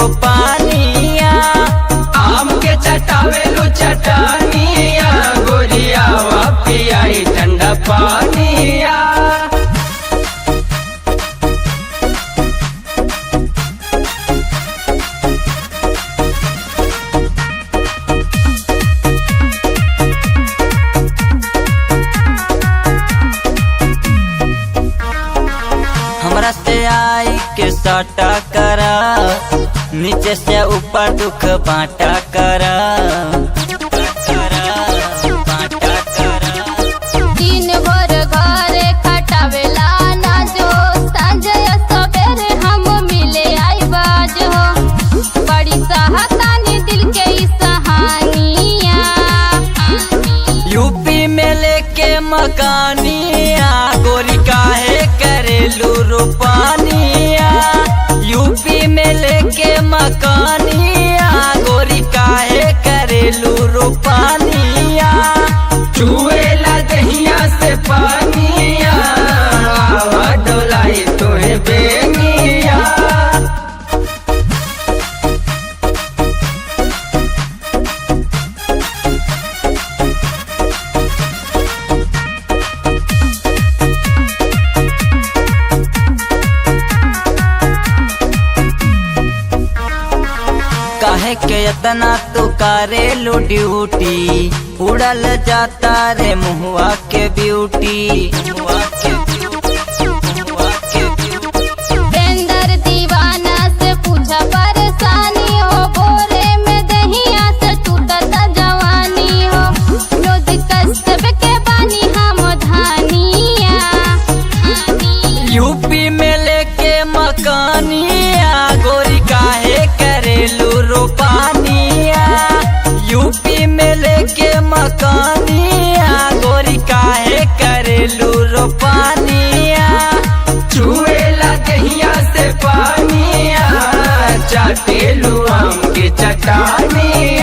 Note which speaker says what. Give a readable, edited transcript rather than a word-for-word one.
Speaker 1: रोपानिया।
Speaker 2: आम के चटावेलू चटानिया गोरिया पियाई ठंडा पानिया।
Speaker 1: हमरा से आई के सटा करा, नीचे से ऊपर दुख बांटा करा।
Speaker 3: दिन भर घरे खटावेला ना जो, सांझे सवेरे हम मिले आई बाजो। बड़ी सहतानी दिल के ई सहानिया।
Speaker 1: यूपी में लेके मकानिया गोरी काहे करेलू रोपानिया। यूपी में लेके मकानिया गोरी काहे करेलू रोपानिया।
Speaker 2: चुएला दहिया से पानिया आवा डोलाई तोहे बेनिया।
Speaker 1: काहे के इतना तू करेलू ड्यूटी, उड़ल जाता रे मुहुआ के ब्यूटी।
Speaker 3: बेंदर दीवाना से पूछा परेशानी हो, बोरे में दहिया से टूटता जवानी हो। रोज कष्ट के बानी हम धानिया।
Speaker 1: यूपी में लेके मकानिया गोरी काहे करेलू रोपानिया। यूपी में लेके मकानिया गोरी काहे करेलू रोपानिया।
Speaker 2: चुएला दहिया से पानिया चाटेलू आम के चटानिया।